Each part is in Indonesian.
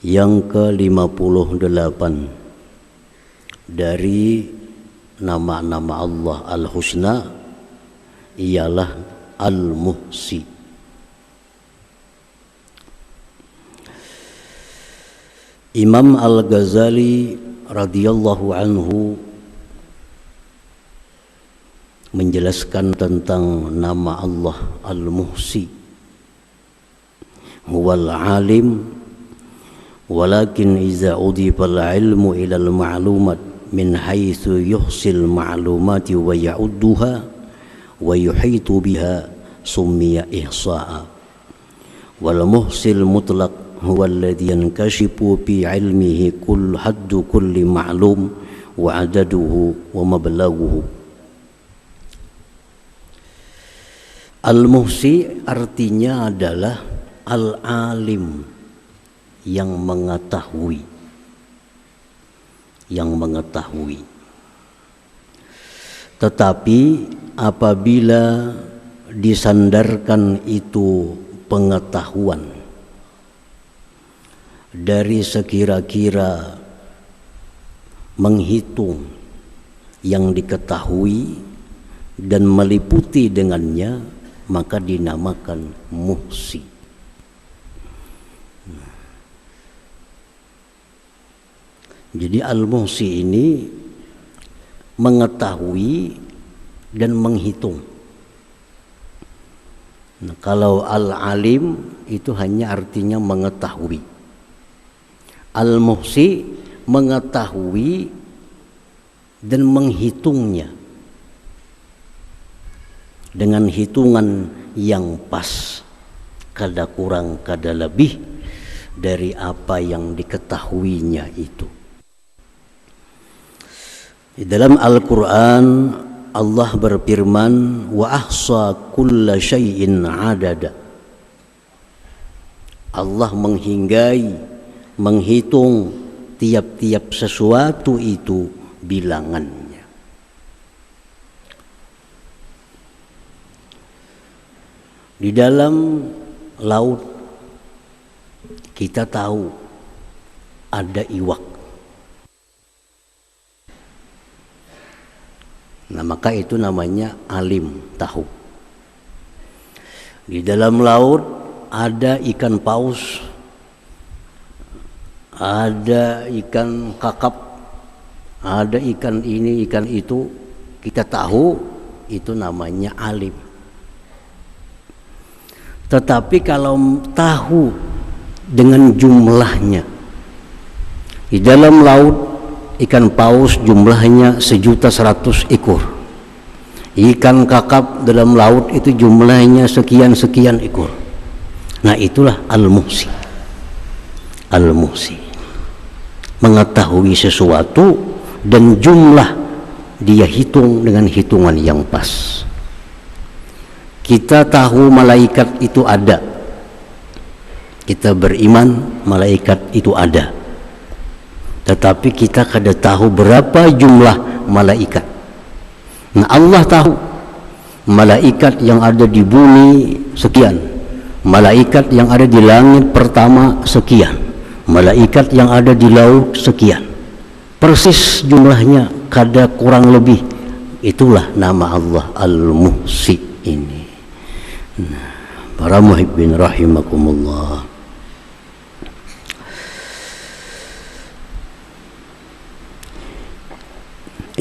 yang ke-58 dari nama-nama Allah Al-Husna ialah Al-Muhsi. Imam Al-Ghazali radhiyallahu anhu menjelaskan tentang nama Allah Al-Muhsi. Huwal alim walakin iza udifa al-ilmu ila al-ma'lumat min haitsu yuhsil ma'lumati wa ya'udduha wa yuhitu biha summiya ihsa'a. Wal muhsil mutlaq huwa alladhi yankashifu bi 'ilmihi kull haddu kulli ma'lum wa 'adaduhu wa mablaghuhu. Al-Muhsi artinya adalah al-alim, yang mengetahui, tetapi apabila disandarkan itu pengetahuan dari sekira-kira menghitung yang diketahui dan meliputi dengannya, maka dinamakan muhsi. Jadi al-muhsi ini mengetahui dan menghitung. Nah, kalau al-alim itu hanya artinya mengetahui. Al-muhsi mengetahui dan menghitungnya dengan hitungan yang pas, kada kurang kada lebih dari apa yang diketahuinya itu. Di dalam Al-Quran Allah berfirman, wa ahsa kulla syai'in adada. Allah menghinggai, menghitung tiap-tiap sesuatu itu bilangannya. Di dalam laut kita tahu ada iwak. Nah, maka itu namanya alim, tahu. Di dalam laut ada ikan paus, ada ikan kakap, ada ikan ini, ikan itu, kita tahu, itu namanya alim. Tetapi kalau tahu dengan jumlahnya, di dalam laut ikan paus jumlahnya 1.100.000 ekor. Ikan kakap dalam laut itu jumlahnya sekian-sekian ekor. Nah, itulah al-muhsi. Al-muhsi mengetahui sesuatu dan jumlah dia hitung dengan hitungan yang pas. Kita tahu malaikat itu ada. Kita beriman malaikat itu ada. Tetapi kita kada tahu berapa jumlah malaikat. Nah, Allah tahu malaikat yang ada di bumi sekian, malaikat yang ada di langit pertama sekian, malaikat yang ada di laut sekian. Persis jumlahnya, kada kurang lebih. Itulah nama Allah Al-Muhsi ini. Nah, para muhibbin rahimakumullah.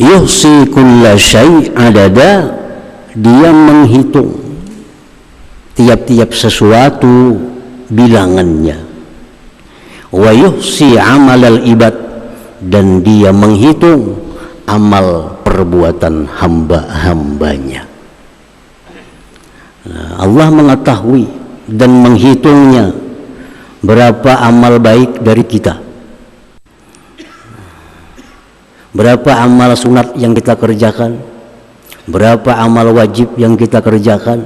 Yuhsi kulla syai' adada, dia menghitung tiap-tiap sesuatu bilangannya. Wa yuhsi amalal ibad, dan dia menghitung amal perbuatan hamba-hambanya. Nah, Allah mengetahui dan menghitungnya berapa amal baik dari kita, berapa amal sunat yang kita kerjakan, berapa amal wajib yang kita kerjakan,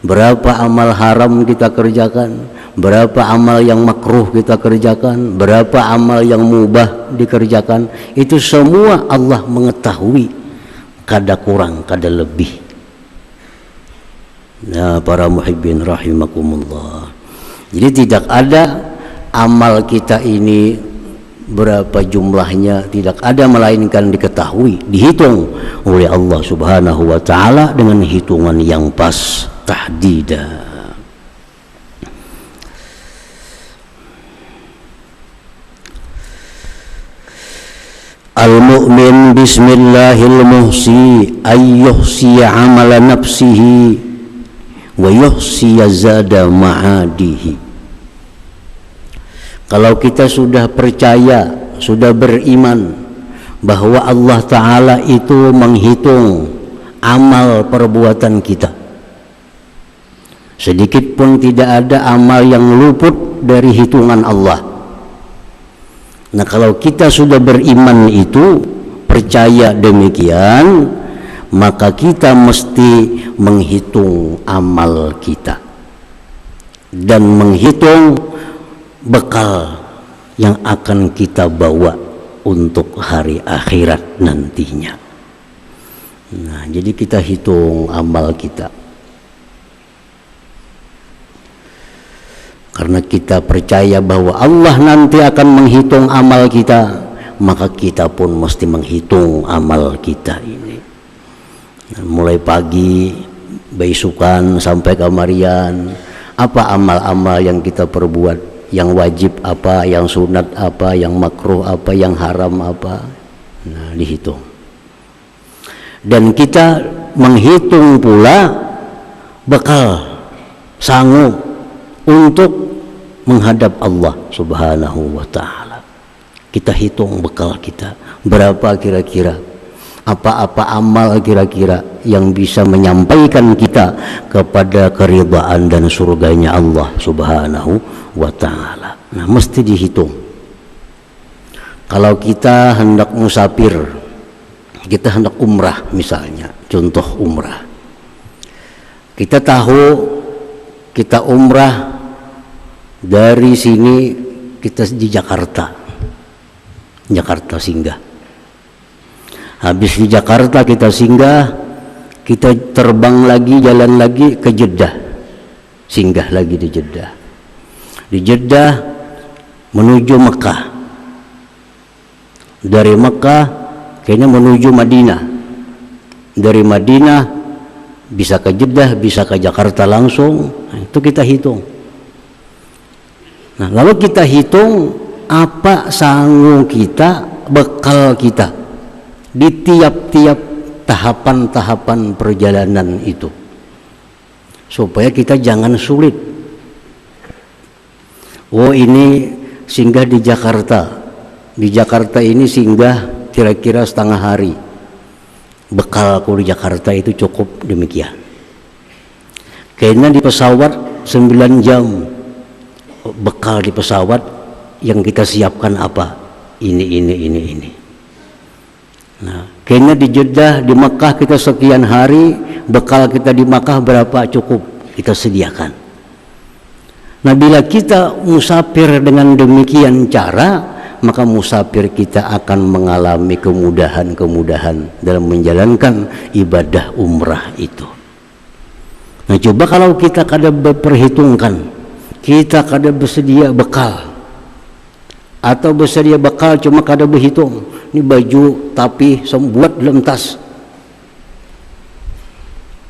berapa amal haram kita kerjakan, berapa amal yang makruh kita kerjakan, berapa amal yang mubah dikerjakan. Itu semua Allah mengetahui, kada kurang kada lebih. Nah, para muhibbin rahimakumullah, jadi tidak ada amal kita ini berapa jumlahnya tidak ada melainkan diketahui, dihitung oleh Allah Subhanahu wa taala dengan hitungan yang pas, tahdida. Al-mu'min bismillahil muhsi ayyuhsi amala nafsihi wa yuhsi zada ma'adihi. Kalau kita sudah percaya, sudah beriman bahwa Allah Ta'ala itu menghitung amal perbuatan kita, sedikit pun tidak ada amal yang luput dari hitungan Allah. Nah, kalau kita sudah beriman itu, percaya demikian, maka kita mesti menghitung amal kita dan menghitung bekal yang akan kita bawa untuk hari akhirat nantinya. Nah, jadi kita hitung amal kita. Karena kita percaya bahwa Allah nanti akan menghitung amal kita, maka kita pun mesti menghitung amal kita ini. Nah, mulai pagi, besukan sampai kamarian, apa amal-amal yang kita perbuat, yang wajib apa, yang sunat apa, yang makruh apa, yang haram apa. Nah, dihitung. Dan kita menghitung pula bekal sanggup untuk menghadap Allah Subhanahu wa taala. Kita hitung bekal kita, berapa kira-kira, apa-apa amal kira-kira yang bisa menyampaikan kita kepada keridhaan dan surganya Allah Subhanahu wa taala. Nah, mesti dihitung. Kalau kita hendak musafir, kita hendak umrah misalnya, contoh umrah, kita tahu kita umrah dari sini, kita di Jakarta singgah. Habis di Jakarta kita singgah, kita terbang lagi, jalan lagi ke Jeddah, singgah lagi di Jeddah. Di Jeddah menuju Mekah, dari Mekah kayaknya menuju Madinah, dari Madinah bisa ke Jeddah, bisa ke Jakarta langsung. Nah, itu kita hitung. Nah, lalu kita hitung apa sanggup kita, bekal kita di tiap-tiap tahapan-tahapan perjalanan itu, supaya kita jangan sulit. Oh, ini singgah di Jakarta, di Jakarta ini singgah kira-kira setengah hari, bekalku di Jakarta itu cukup demikian. Kayaknya di pesawat 9 jam, bekal di pesawat yang kita siapkan apa? Ini. Nah, kayaknya di Jeddah, di Mekah kita sekian hari, bekal kita di Mekah berapa cukup kita sediakan. Nah, bila kita musafir dengan demikian cara, maka musafir kita akan mengalami kemudahan-kemudahan dalam menjalankan ibadah umrah itu. Nah, coba kalau kita kada berperhitungkan, kita kada bersedia bekal, atau bersedia bekal cuma kada berhitung, ini baju tapi buat dalam tas,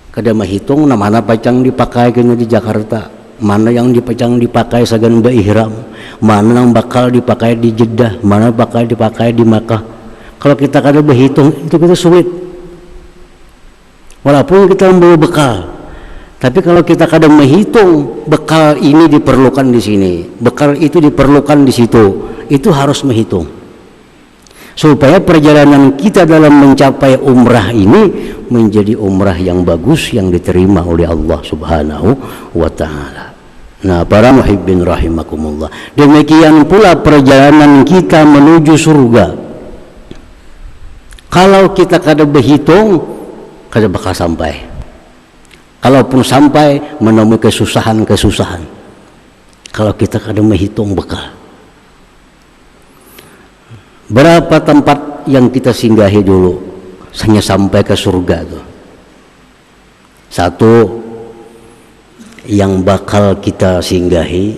kada menghitung nah mana pacang dipakai kena di Jakarta, mana yang dipacang dipakai sagan ihram, mana yang bakal dipakai di Jeddah, mana bakal dipakai di Makkah. Kalau kita kada berhitung, itu kita sulit walaupun kita membawa bekal. Tapi kalau kita kadang menghitung, bekal ini diperlukan di sini, bekal itu diperlukan di situ, itu harus menghitung supaya perjalanan kita dalam mencapai umrah ini menjadi umrah yang bagus, yang diterima oleh Allah Subhanahu wa taala. Nah, para muhibbin rahimakumullah, demikian pula perjalanan kita menuju surga. Kalau kita kada berhitung, kada bakal sampai. Kalaupun sampai, menemui kesusahan-kesusahan kalau kita kadang menghitung bekal. Berapa tempat yang kita singgahi dulu hanya sampai ke surga tuh? Satu yang bakal kita singgahi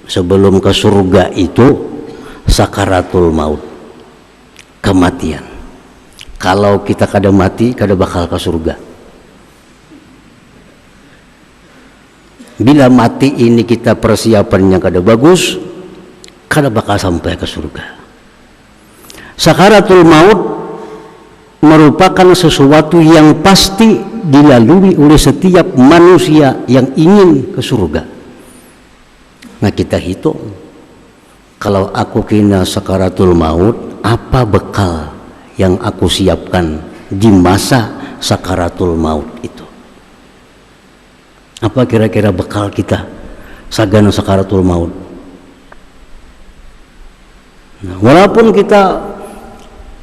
sebelum ke surga itu sakaratul maut, kematian. Kalau kita kada mati, kada bakal ke surga. Bila mati ini kita persiapannya kada bagus, kada bakal sampai ke surga. Sakaratul maut merupakan sesuatu yang pasti dilalui oleh setiap manusia yang ingin ke surga. Nah, kita hitung, kalau aku kena sakaratul maut, apa bekal yang aku siapkan di masa sakaratul maut itu? Apa kira-kira bekal kita sagana sakaratul maut? Nah, walaupun kita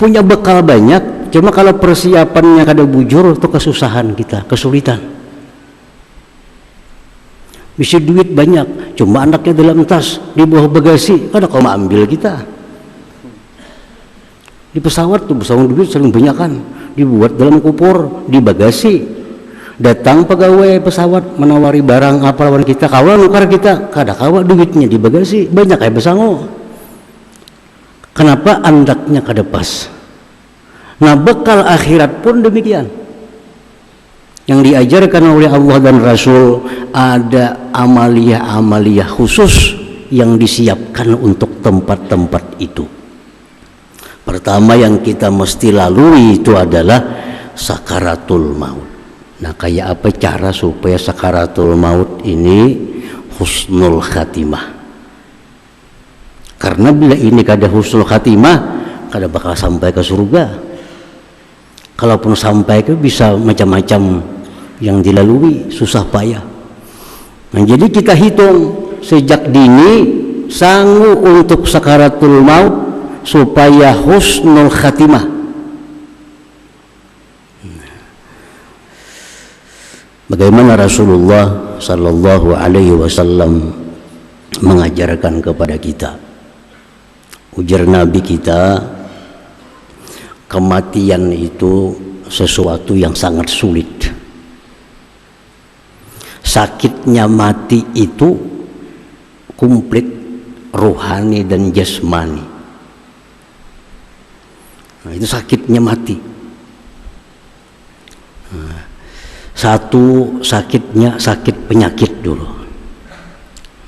punya bekal banyak, cuma kalau persiapannya kada bujur, itu kesusahan kita, kesulitan. Bisa duit banyak, cuma anaknya dalam tas, di bawah bagasi, kada kau ambil kita. Di pesawat tuh, pesawat duit sering banyakan, dibuat dalam kupur, di bagasi. Datang pegawai pesawat menawari barang apa lawan kita, kawan nukar kita, kada kawa duitnya di bagasi, banyak kayak besango. Kenapa andaknya kada pas? Nah, bekal akhirat pun demikian. Yang diajarkan oleh Allah dan Rasul, ada amalia-amalia khusus yang disiapkan untuk tempat-tempat itu. Pertama yang kita mesti lalui itu adalah sakaratul maut. Nah, kayak apa cara supaya sakaratul maut ini husnul khatimah? Karena bila ini kada husnul khatimah, kada bakal sampai ke surga. Kalaupun sampai ke bisa macam-macam yang dilalui, susah payah. Nah, jadi kita hitung sejak dini sanggup untuk sakaratul maut supaya husnul khatimah. Bagaimana Rasulullah sallallahu alaihi wasallam mengajarkan kepada kita? Ujar Nabi kita, kematian itu sesuatu yang sangat sulit. Sakitnya mati itu komplit rohani dan jasmani. Nah, itu sakitnya mati. Nah, satu sakitnya sakit penyakit dulu.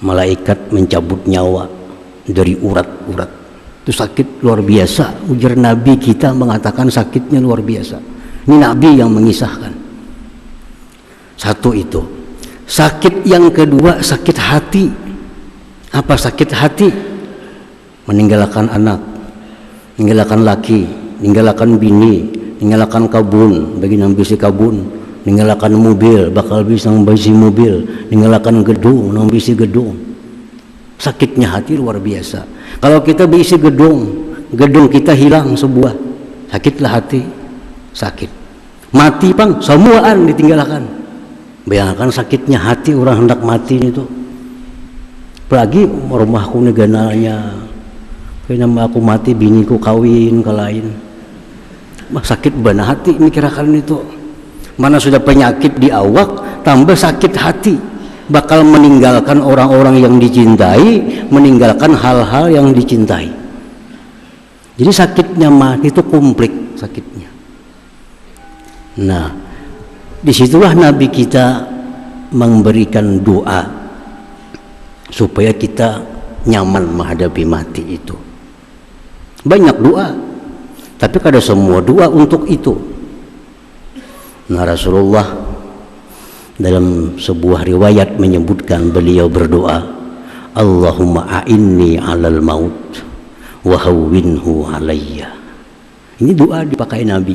Malaikat mencabut nyawa dari urat-urat. Itu sakit luar biasa. Ujar Nabi kita mengatakan sakitnya luar biasa. Ini Nabi yang mengisahkan. Satu itu. Sakit yang kedua sakit hati. Apa sakit hati? Meninggalkan anak, meninggalkan laki, meninggalkan bini, meninggalkan kabun, bagi nang bisi kabun, meninggalkan mobil, bakal bisa nang bisi mobil, meninggalkan gedung, nang bisi gedung. Sakitnya hati luar biasa. Kalau kita berisi gedung kita hilang sebuah, sakitlah hati, sakit. Mati pang, semuaan ditinggalkan. Bayangkan sakitnya hati orang hendak mati itu. Apalagi rumahku negananya, kayaknya aku mati, biniku kawin ke lain. Sakit bana hati mikirakan itu. Mana sudah penyakit di awak, tambah sakit hati. Bakal meninggalkan orang-orang yang dicintai, meninggalkan hal-hal yang dicintai. Jadi sakitnya mati itu komplit sakitnya. Nah, disitulah Nabi kita memberikan doa supaya kita nyaman menghadapi mati itu. Banyak doa, tapi kada semua doa untuk itu. Nah, Rasulullah dalam sebuah riwayat menyebutkan beliau berdoa, Allahumma a'inni 'alal maut wa hawwinhu 'alayya. Ini doa dipakai Nabi.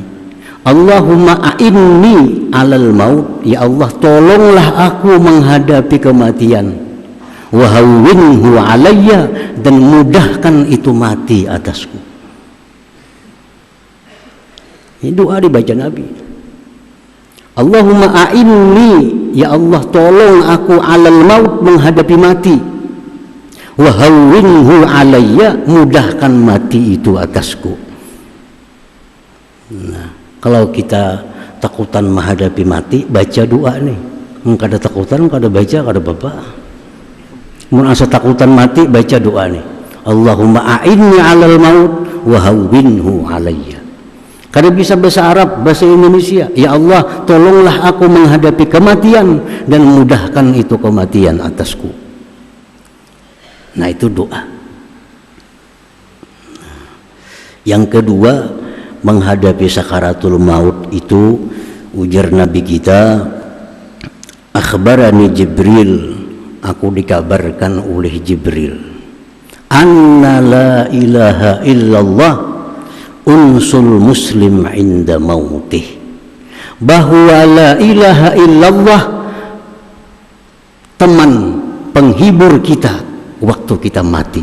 Allahumma a'inni 'alal maut, ya Allah tolonglah aku menghadapi kematian. Wa hawwinhu 'alayya, dan mudahkan itu mati atasku. Ini doa dibaca Nabi. Allahumma a'inni, ya Allah tolong aku 'alal maut menghadapi mati. Wa hawwinhu 'alayya, mudahkan mati itu atasku. Nah, kalau kita takutan menghadapi mati, baca doa nih. Kada takutan, kada baca, kada apa-apa. Mun asa takutan mati baca doa nih. Allahumma a'inni 'alal maut wa hawwinhu 'alayya. Kada bisa bahasa Arab, bahasa Indonesia. Ya Allah, tolonglah aku menghadapi kematian dan mudahkan itu kematian atasku. Nah, itu doa. Yang kedua, menghadapi sakaratul maut itu ujar Nabi kita, akhbarani Jibril, aku dikabarkan oleh Jibril, anna la ilaha illallah unsul muslim inda mautih, bahwa la ilaha illallah teman penghibur kita waktu kita mati.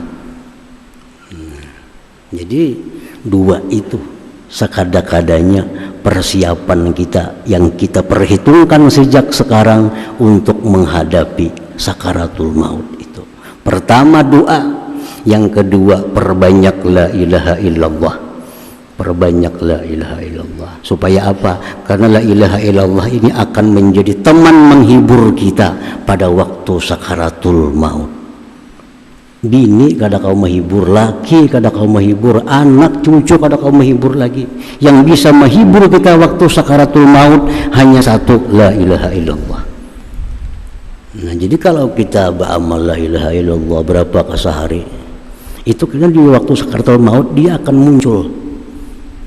Jadi dua itu sekada-kadanya persiapan kita yang kita perhitungkan sejak sekarang untuk menghadapi sakaratul maut itu. Pertama doa, yang kedua perbanyak la ilaha illallah. Perbanyak la ilaha illallah. Supaya apa? Karena la ilaha illallah ini akan menjadi teman menghibur kita pada waktu sakaratul maut. Bini kada kau menghibur, laki kada kau menghibur, anak cucu kada kau menghibur lagi. Yang bisa menghibur kita waktu sakaratul maut hanya satu, la ilaha illallah. Nah, jadi kalau kita beramal la ilaha illallah berapa sehari, itu kan di waktu sakaratul maut dia akan muncul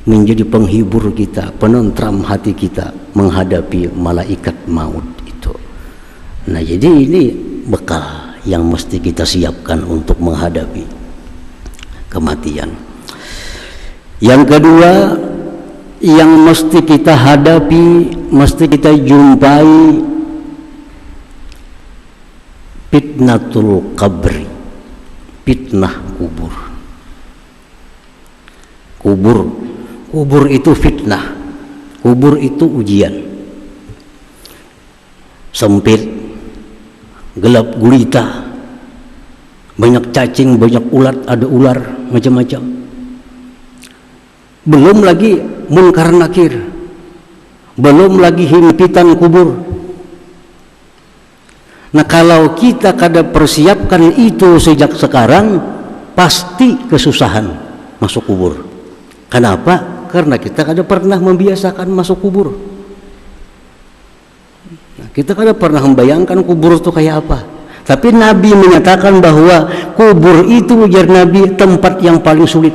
menjadi penghibur kita, penentram hati kita menghadapi malaikat maut itu. Nah, jadi ini bekal yang mesti kita siapkan untuk menghadapi kematian. Yang kedua yang mesti kita hadapi, mesti kita jumpai, fitnatul qabri, fitnah kubur. Kubur itu fitnah, kubur itu ujian. Sempit, gelap gulita, banyak cacing, banyak ulat, ada ular macam-macam. Belum lagi munkar nakir, belum lagi himpitan kubur. Nah, kalau kita kada persiapkan itu sejak sekarang, pasti kesusahan masuk kubur. Kenapa? Karena kita kada pernah membiasakan masuk kubur. Kita kan pernah membayangkan kubur itu kayak apa. Tapi Nabi menyatakan bahwa kubur itu ujar Nabi tempat yang paling sulit.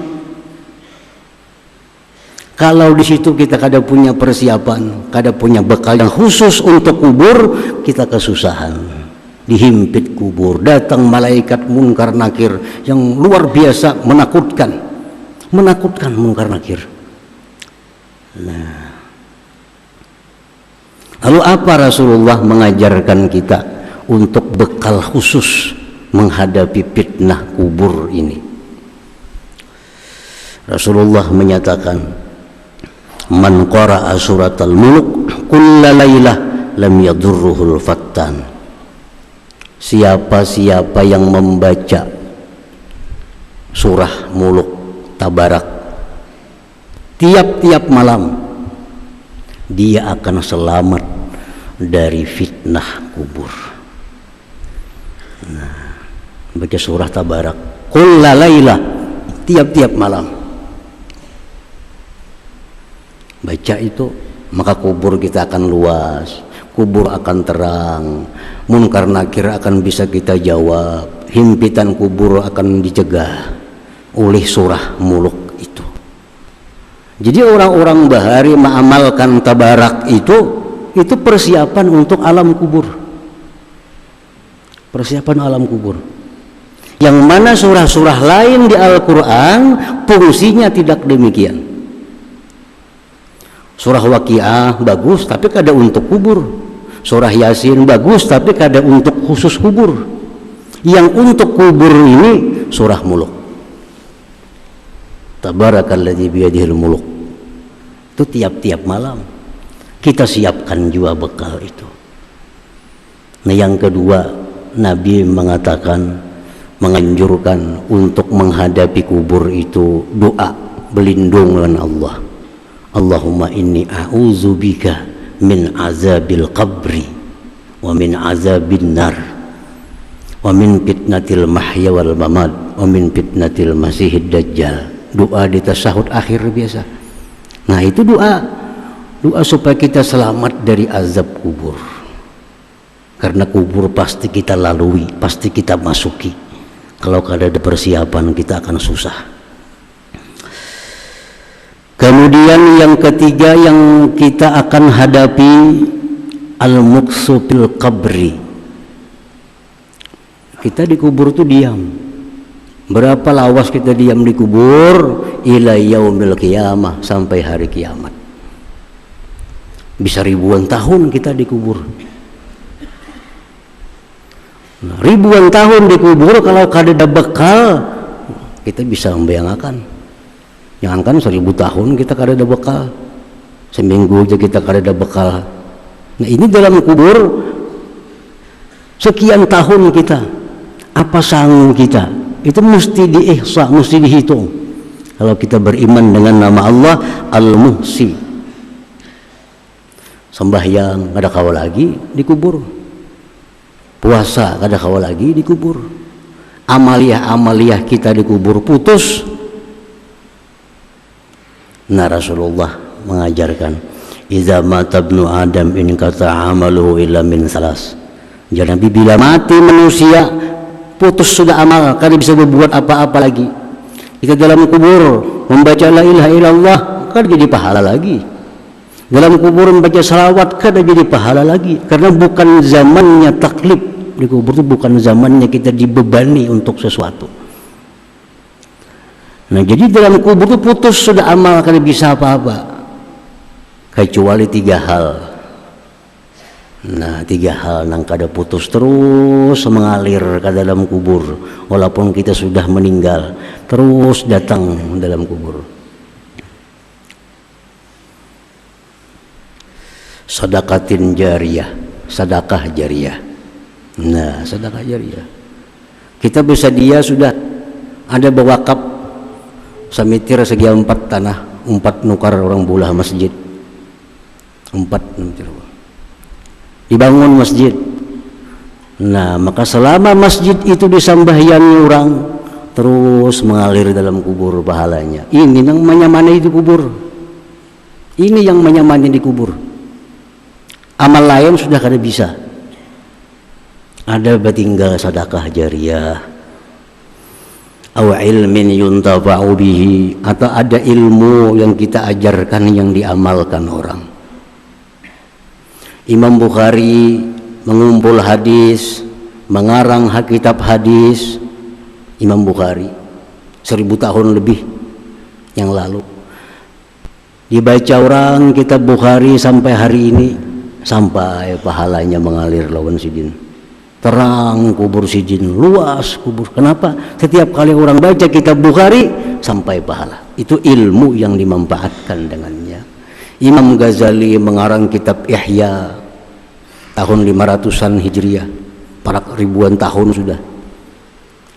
Kalau di situ kita kada punya persiapan, kada punya bekal yang khusus untuk kubur, kita kesusahan. Dihimpit kubur, datang malaikat munkar nakir yang luar biasa menakutkan. Menakutkan munkar nakir. Nah, lalu apa Rasulullah mengajarkan kita untuk bekal khusus menghadapi fitnah kubur ini? Rasulullah menyatakan, man qara'a suratal muluk kulla lailah lam yadurruhul fattan. Siapa-siapa yang membaca surah muluk tabarak tiap-tiap malam, dia akan selamat dari fitnah kubur. Nah, baca surah tabarak kulla lailah, tiap-tiap malam baca itu, maka kubur kita akan luas, kubur akan terang, munkar nakir akan bisa kita jawab, himpitan kubur akan dicegah oleh surah muluk itu. Jadi orang-orang bahari mengamalkan tabarak itu persiapan untuk alam kubur. Persiapan alam kubur. Yang mana surah-surah lain di Al-Quran fungsinya tidak demikian. Surah Waqiah bagus tapi kada untuk kubur. Surah Yasin bagus tapi kada untuk khusus kubur. Yang untuk kubur ini surah muluk. Tabarakalladzi biyadihil muluk. Itu tiap-tiap malam kita siapkan juga bekal itu. Nah, yang kedua, Nabi mengatakan, menganjurkan untuk menghadapi kubur itu doa berlindung dengan Allah. Allahumma inni a'udzubika min azabil qabri wa min azabin nar wa min fitnatil mahya wal mamat wa min fitnatil masihid dajjal. Doa di tasyahud akhir biasa. Nah itu doa supaya kita selamat dari azab kubur, karena kubur pasti kita lalui, pasti kita masuki. Kalau kada ada persiapan kita akan susah. Kemudian yang ketiga yang kita akan hadapi, al-muqsu fil qabri. Kita di kubur tuh diam. Berapa lawas kita diam di kubur? Ila yaumil qiyamah, sampai hari kiamat. Bisa ribuan tahun kita di kubur. Nah, ribuan tahun di kubur kalau kada bekal, kita bisa membayangkan. Jangankan 1000 tahun kita kada ada bekal, seminggu aja kita kada ada bekal. Nah ini dalam kubur sekian tahun kita, apa sanggup kita? Itu mesti diihsa, mesti dihitung. Kalau kita beriman dengan nama Allah Al-Muhsi, sembahyang kada kawal lagi di kubur, puasa kada kawal lagi di kubur, amaliyah kita di kubur putus. Nah Rasulullah mengajarkan, idza mata ibnu Adam in qata amaluhu illa min salas. Jadi bila mati manusia, putus sudah amal, kada bisa berbuat apa-apa lagi. Kita dalam kubur membaca la ilaha illallah, kada jadi pahala lagi. Dalam kubur membaca salawat, kada jadi pahala lagi, karena bukan zamannya taklif. Di kubur itu bukan zamannya kita dibebani untuk sesuatu. Nah jadi dalam kubur itu putus sudah amal, kada bisa apa-apa kecuali 3 hal. Nah 3 hal nang kada putus terus mengalir ke dalam kubur, walaupun kita sudah meninggal terus datang dalam kubur. Sedekatin jariyah, sedekah jariyah. Nah sedekah jariyah, kita bisa dia sudah ada berwakaf samitir segi 4 tanah, 4 nukar orang bulah masjid, 4 dibangun masjid. Nah maka selama masjid itu disambahyangi orang, terus mengalir dalam kubur pahalanya. Ini yang menyamani di kubur, ini yang menyamani di kubur. Amal lain sudah kada bisa. Ada tinggal sedekah jariyah, aw ilmin yuntafa'u bihi, atau ada ilmu yang kita ajarkan yang diamalkan orang. Imam Bukhari mengumpul hadis, mengarang kitab hadis. Imam Bukhari 1000 tahun lebih yang lalu dibaca orang kitab Bukhari sampai hari ini, sampai pahalanya mengalir lawan sidin. Terang kubur sidin, luas kubur. Kenapa? Setiap kali orang baca kitab Bukhari sampai pahala. Itu ilmu yang dimanfaatkan dengannya. Imam Ghazali mengarang kitab Ihya tahun 500-an Hijriah, para ribuan tahun sudah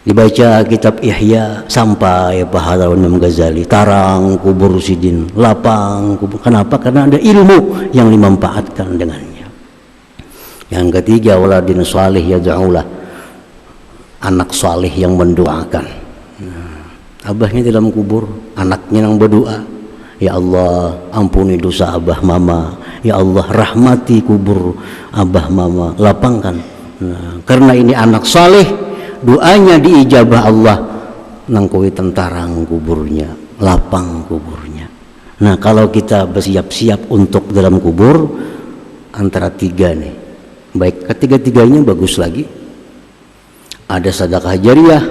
dibaca kitab Ihya sampai pahala Imam Ghazali. Tarang kubur sidin, lapang kubur. Kenapa? Karena ada ilmu yang dimanfaatkan dengannya. Yang ketiga, waladin salih yad'ulah, anak salih yang mendoakan. Abahnya dalam kubur, anaknya yang berdoa, ya Allah ampuni dosa abah mama, ya Allah rahmati kubur abah mama, lapangkan. Nah, karena ini anak salih, doanya diijabah Allah, nangkoi tentarang kuburnya, lapang kuburnya. Nah kalau kita bersiap-siap untuk dalam kubur, antara 3 nih, baik ketiga-tiganya bagus lagi. Ada sedekah jariyah,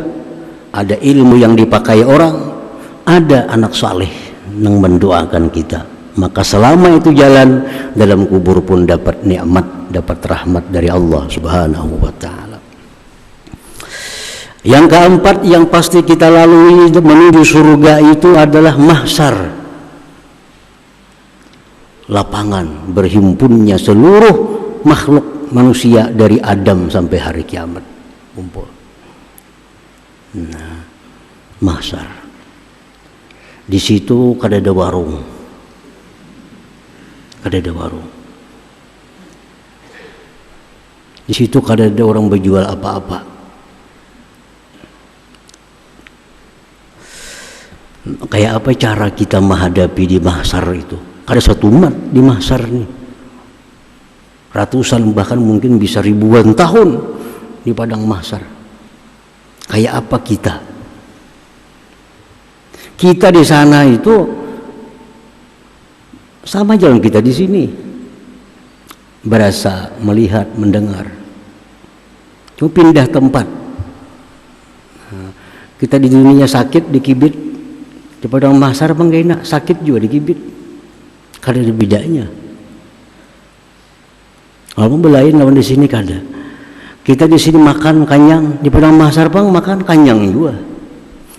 ada ilmu yang dipakai orang, ada anak saleh yang mendoakan kita. Maka selama itu jalan, dalam kubur pun dapat nikmat, dapat rahmat dari Allah Subhanahu wa ta'ala. Yang keempat yang pasti kita lalui menuju surga itu adalah mahsyar, lapangan berhimpunnya seluruh makhluk manusia dari Adam sampai hari kiamat kumpul. Nah, mahsyar. Di situ kada ada warung. Kada ada warung. Di situ kada ada orang berjual apa-apa. Kayak apa cara kita menghadapi di mahsyar itu? Ada satu umat di mahsyar nih, ratusan bahkan mungkin bisa ribuan tahun di padang mahsyar. Kayak apa kita? Kita di sana itu sama jalan kita di sini, berasa, melihat, mendengar. Cuma pindah tempat. Kita di dunia sakit, dikibit, di padang mahsyar bang gak enak, sakit juga dikibit. Karena ada bedanya. Walaupun belain lawan di sini kada. Kita di sini makan kanyang, di padang mahsyar bang makan kanyang juga.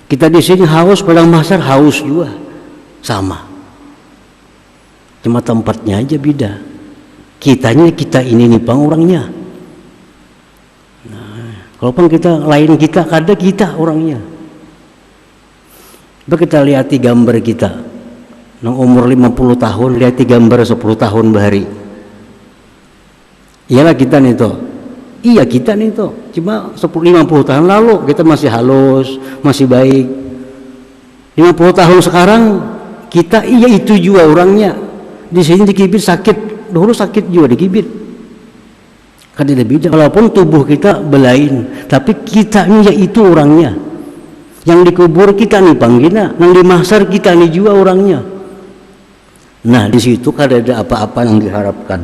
Kita di sini haus, padang mahsyar haus juga, sama. Cuma tempatnya aja beda. Kitanya kita ini nih bang orangnya. Nah, kalaupun kita lain kita, kada kita orangnya. Coba kita lihat gambar kita. Nang umur 50 tahun lihat gambar 10 tahun bahari. Iyalah kita nih toh. Iya kita nih toh. Cuma 50 tahun lalu kita masih halus, masih baik. 50 tahun sekarang kita iya itu juga orangnya. Di sini dikibit sakit, dulu sakit juga dikibit. Kan tidak beda. Walaupun tubuh kita belain, tapi kita ini ya itu orangnya. Yang dikubur kita nih panggina, yang di mahsyar kita nih juga orangnya. Nah di situ kan ada apa-apa yang diharapkan.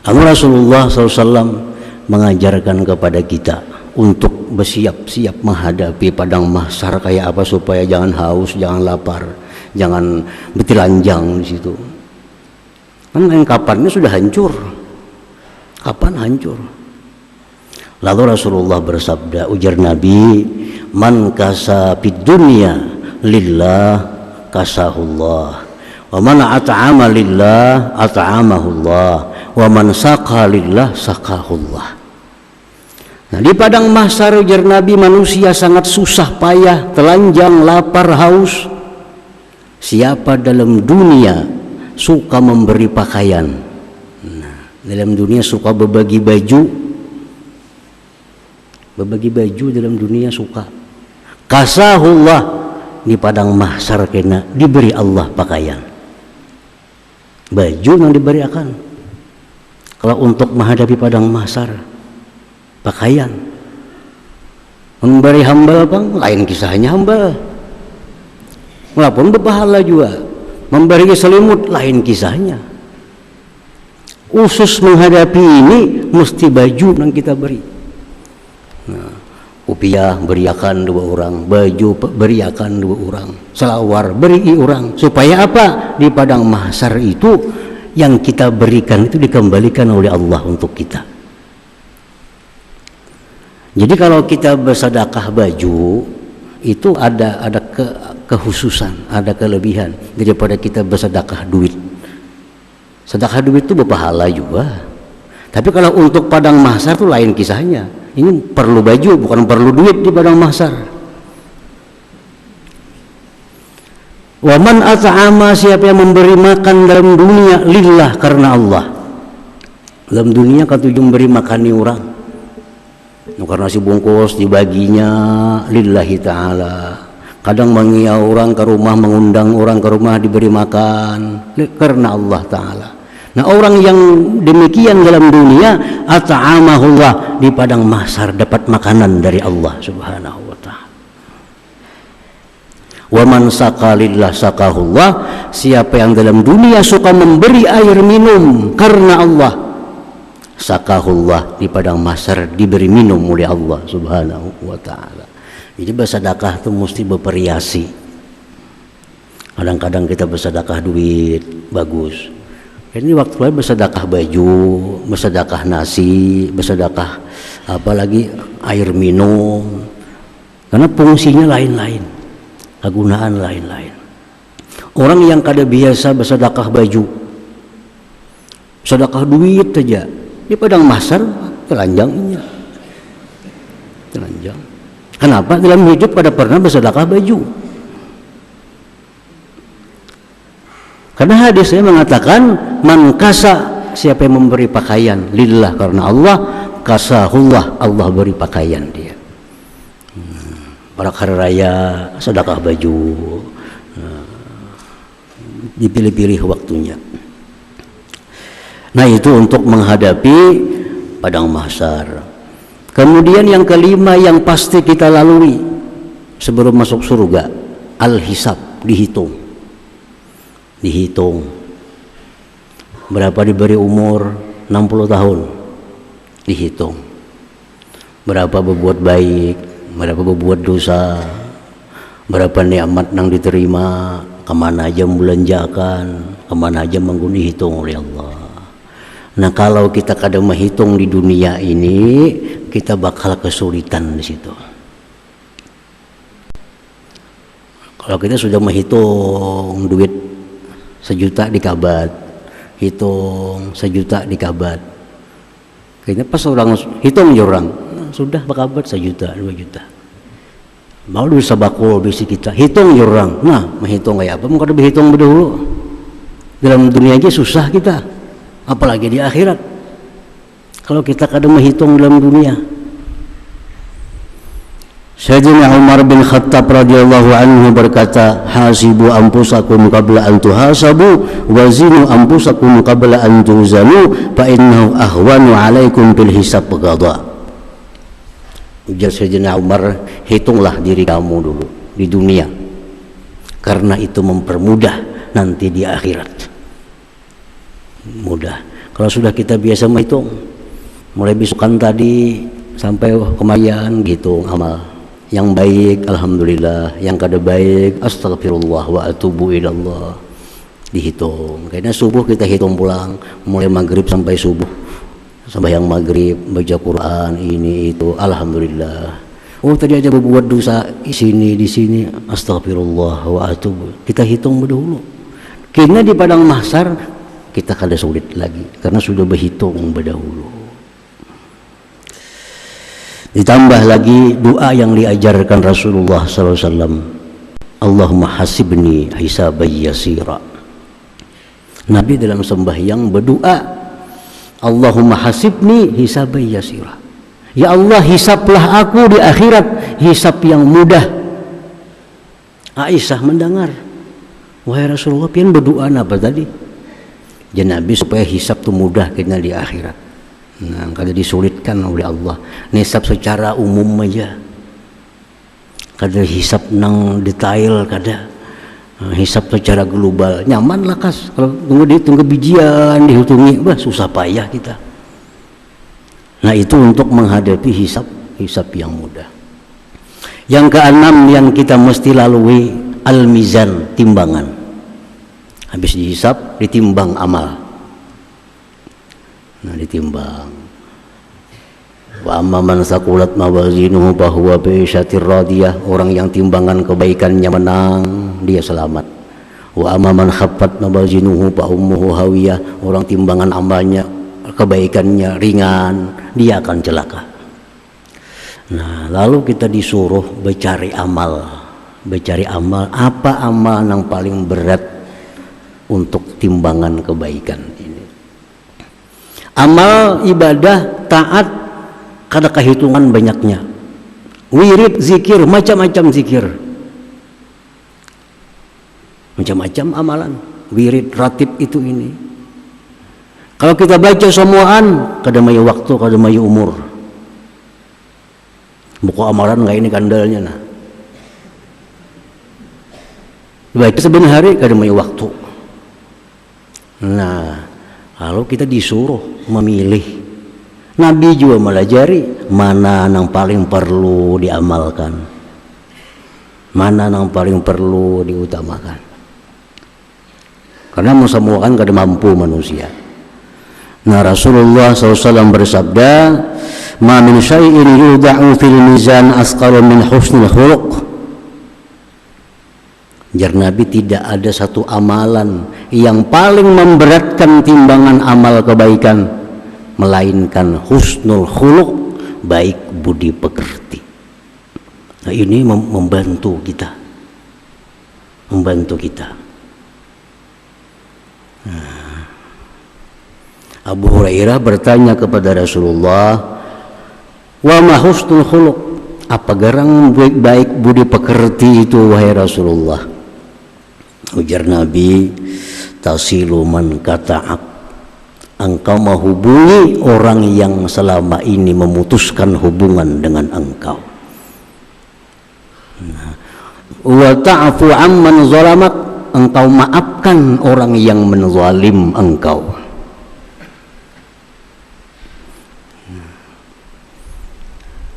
Lalu Rasulullah SAW mengajarkan kepada kita untuk bersiap-siap menghadapi padang mahsyar kayak apa supaya jangan haus, jangan lapar, jangan bertelanjang di situ. Kan kapannya sudah hancur. Kapan hancur? Lalu Rasulullah bersabda, ujar Nabi, man kasa fid dunya lillah kasahullah, wa man at'ama lillah at'amahullah, wa man saqa lillah saqahullah. Nah, di padang mahsyar ujar Nabi, manusia sangat susah payah, telanjang, lapar, haus. Siapa dalam dunia suka memberi pakaian, nah, dalam dunia suka berbagi baju dalam dunia suka, kasahullah, di padang mahsyar kena diberi Allah pakaian, baju yang diberikan. Kalau untuk menghadapi padang mahsyar pakaian, memberi hamba bang lain kisahnya hamba. Walaupun berpahala juga, memberi selimut lain kisahnya. Khusus menghadapi ini mesti baju yang kita beri. Nah, upiah beriakan 2 orang, baju beriakan 2 orang, selawar beri orang, supaya apa? Di padang mahsyar itu yang kita berikan itu dikembalikan oleh Allah untuk kita. Jadi kalau kita bersedekah baju itu ada kekhususan, ada kelebihan daripada kita bersedekah duit. Sedekah duit itu berpahala juga. Tapi kalau untuk padang mahsyar itu lain kisahnya. Ini perlu baju, bukan perlu duit di padang mahsyar. Wa man at'ama, siapa yang memberi makan dalam dunia lillah, karena Allah. Dalam dunia kan tujuh memberi makan ni orang. Karena nasi bungkus dibaginya lillahi ta'ala. Kadang mengiau orang ke rumah, mengundang orang ke rumah diberi makan karena Allah Ta'ala. Nah orang yang demikian dalam dunia at'amahullah, di padang mahsyar dapat makanan dari Allah Subhanahu wa ta'ala. Wa man saqalillah saqahullah, siapa yang dalam dunia suka memberi air minum karena Allah, saqahullah, di padang mahsyar diberi minum oleh Allah Subhanahu wa ta'ala. Jadi bersedekah itu mesti bervariasi. Kadang-kadang kita bersedekah duit bagus. Ini waktu lain bersedekah baju, bersedekah nasi, bersedekah apalagi air minum. Karena fungsinya lain-lain, kegunaan lain-lain. Orang yang kada biasa bersedekah baju, sedekah duit saja, di padang mahsyar telanjangnya. Telanjang. Kenapa? Dalam hidup kada pernah bersedekah baju. Karena hadisnya mengatakan man kasa, siapa yang memberi pakaian lillah karena Allah, kasahullah, Allah beri pakaian dia. pada hari raya sedekah baju, dipilih-pilih waktunya. Nah, itu untuk menghadapi padang mahsyar. Kemudian yang kelima yang pasti kita lalui sebelum masuk surga, al-hisab, dihitung. Berapa diberi umur? 60 tahun. Dihitung. Berapa berbuat baik, berapa berbuat dosa, berapa nikmat yang diterima, kemana aja membelanjakan, kemana aja mengguni, hitung oleh Allah. Nah, kalau kita kadang menghitung di dunia ini, kita bakal kesulitan di situ. Kalau kita sudah menghitung duit 1 juta di kabat, hitung 1 juta di kabat, kayaknya pas orang hitung orang sudah bakabat 1 juta 2 juta, mau bisa bakul bisi kita hitung orang. Nah, menghitung kayak apa? Mau kada berhitung dulu. Dalam dunia aja susah kita, apalagi di akhirat. Kalau kita kadang menghitung dalam dunia. Sayyidina Umar bin Khattab radhiyallahu anhu berkata, hasibu anfusakum qabla an tuhasabu wa zinu anfusakum qabla an tuzanu fa innahu ahwanu alaikum bil hisab qada. Ujar Sayyidina Umar, hitunglah diri kamu dulu di dunia, karena itu mempermudah nanti di akhirat. Mudah. Kalau sudah kita biasa menghitung, mulai besokan tadi sampai kemayan gitu amal. Yang baik alhamdulillah, yang kada baik astagfirullah wa atubu ilallah, dihitung. Kayaknya subuh kita hitung pulang, mulai maghrib sampai subuh, sampai yang maghrib baca Quran ini itu alhamdulillah. Oh, tadi aja berbuat dosa di sini astagfirullah wa atubu, kita hitung dulu. Kini di padang mahsyar kita kada sulit lagi karena sudah berhitung berdahulu. Ditambah lagi doa yang diajarkan Rasulullah SAW, Allahumma hasibni hisaban yasira. Nabi dalam sembahyang berdoa, Allahumma hasibni hisaban yasira. Ya Allah, hisablah aku di akhirat hisab yang mudah. Aisyah mendengar, wahai Rasulullah, pian berdoa apa tadi? Ya Nabi, supaya hisab itu mudah kena di akhirat. Nah, kada disulitkan oleh Allah. Hisab secara umum aja, kada hisab nang detail, kada hisab secara global. Nyaman lah kas, kalau tunggu bijian dihitungi, bah susah payah kita. Nah, itu untuk menghadapi hisab yang mudah. Yang keenam yang kita mesti lalui, al-mizan, timbangan. Habis dihisab, ditimbang amal. Nah, ditimbang. Wa amma man saqulat mawazinuhu fahuwa bi syatir radiyah, orang yang timbangan kebaikannya menang, dia selamat. Wa amma man khaffat mawazinuhu fa ummuhu hawiyah, orang timbangan amalnya kebaikannya ringan, dia akan celaka. Nah, lalu kita disuruh mencari amal. Apa amal yang paling berat untuk timbangan kebaikan ini? Amal ibadah taat kada kehitungan banyaknya. Wirid, zikir, macam-macam zikir, macam-macam amalan. Wirid, ratib itu ini. Kalau kita baca semuaan, kada mayu waktu, kada mayu umur. Buku amalan nggak ini kandalnya nah. Baca sebenarnya hari kada mayu waktu. Nah, lalu kita disuruh memilih. Nabi juga melajari mana yang paling perlu diamalkan, mana yang paling perlu diutamakan. Karena semua kan kada mampu manusia. Nah, Rasulullah SAW bersabda, "Ma min syai'in yudha'u fil mizan asqalu min husnil khuluq." Jar Nabi, tidak ada satu amalan yang paling memberatkan timbangan amal kebaikan melainkan husnul khuluq, baik budi pekerti. Nah, ini membantu kita. Nah, Abu Hurairah bertanya kepada Rasulullah, "Wa ma husnul khuluq?" apa garang baik budi pekerti itu wahai Rasulullah? Ujar Nabi, tasilu man kata'ak, engkau menghubungi orang yang selama ini memutuskan hubungan dengan engkau. Wa ta'fu amman zalamak, engkau maafkan orang yang menzalim engkau.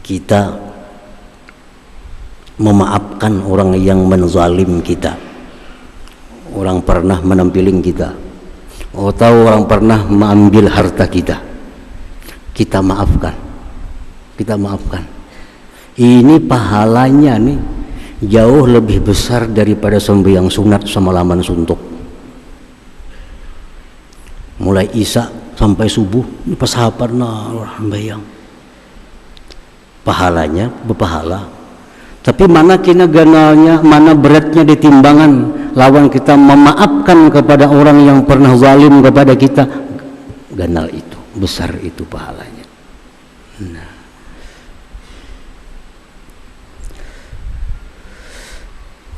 Kita memaafkan orang yang menzalim kita, orang pernah menampiling kita, atau orang pernah mengambil harta kita, kita maafkan. Ini pahalanya nih jauh lebih besar daripada sembahyang sunat semalaman suntuk. Mulai isya sampai subuh ini pasahaparna orang bayang, pahalanya berpahala. Tapi mana kina ganalnya, mana beratnya di timbangan lawan kita memaafkan kepada orang yang pernah zalim kepada kita. Ganal itu, besar itu pahalanya. Nah.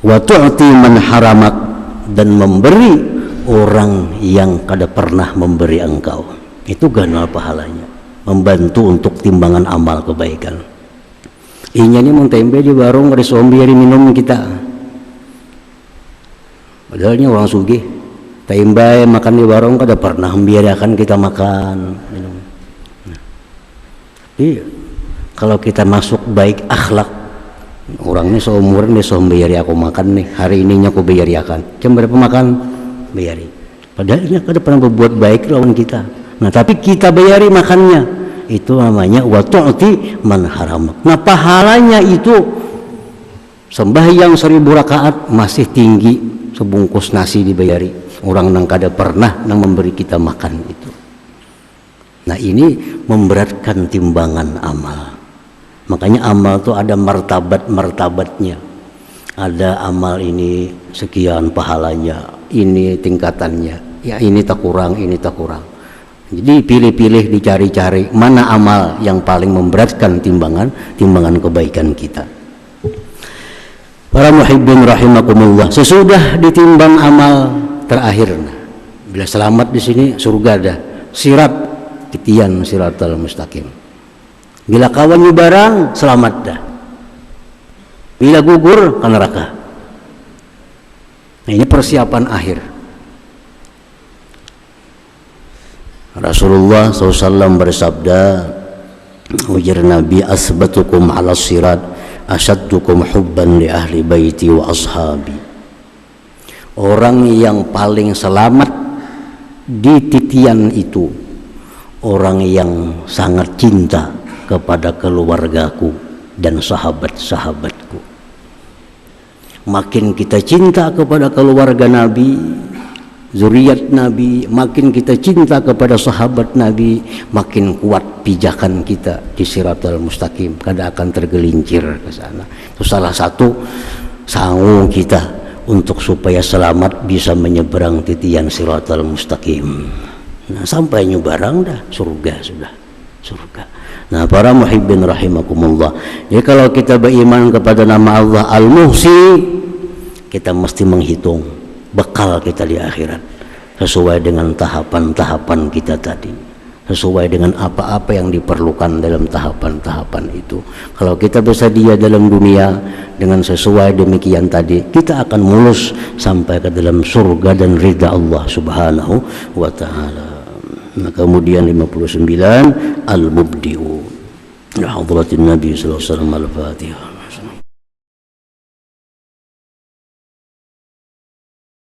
Wa tu'ti man haramak, dan memberi orang yang kada pernah memberi engkau. Itu ganal pahalanya, membantu untuk timbangan amal kebaikan. Inya ni mau tempe di warung ada sombi hari minum kita, padahalnya orang sugih tempe makan di warung kada pernah membiarkan kita makan minum. Jadi kalau kita masuk baik akhlak, orang ini seumur ini bayari aku makan nih, hari ininya aku bayari akan jam berapa makan bayari, padahal ini kada pernah berbuat baik lawan kita. Nah tapi kita bayari makannya, itu namanya wa tu'ti man haramak. Nah pahalanya itu sembahyang 1000 rakaat masih tinggi sebungkus nasi dibayari orang yang kada pernah nang memberi kita makan itu. Nah ini memberatkan timbangan amal. Makanya amal itu ada martabat-martabatnya. Ada amal ini sekian pahalanya, ini tingkatannya, ya ini tak kurang, ini tak kurang. Jadi pilih-pilih, dicari-cari mana amal yang paling memberatkan timbangan kebaikan kita. Para muhibbin rahimakumullah, sesudah ditimbang amal terakhir, bila selamat di sini surga dah, sirat titian siratal mustaqim. Bila kawan barang selamat dah, bila gugur ke neraka. Nah, ini persiapan akhir. Rasulullah SAW bersabda, ujar Nabi, asbatukum ala sirat asyaddukum hubban li ahli baiti wa ashabi. Orang yang paling selamat di titian itu orang yang sangat cinta kepada keluargaku dan sahabat-sahabatku. Makin kita cinta kepada keluarga Nabi, zuriat Nabi, makin kita cinta kepada sahabat Nabi, makin kuat pijakan kita di siratal mustaqim, kada akan tergelincir ke sana. Itu salah satu sangu kita untuk supaya selamat bisa menyeberang titian siratal mustaqim. Nah, sampai nyebarang dah surga sudah, surga. Nah, para muhibbin rahimakumullah, jadi kalau kita beriman kepada nama Allah Al-Muhsi, kita mesti menghitung bekal kita di akhirat sesuai dengan tahapan-tahapan kita tadi, sesuai dengan apa-apa yang diperlukan dalam tahapan-tahapan itu. Kalau kita bersedia dalam dunia dengan sesuai demikian tadi, kita akan mulus sampai ke dalam surga dan ridha Allah Subhanahu wa ta'ala. Nah, kemudian 59 Al-Mubdi'u, ya hadratin Nabi sallallahu alaihi wasallam, Al-Fatihah.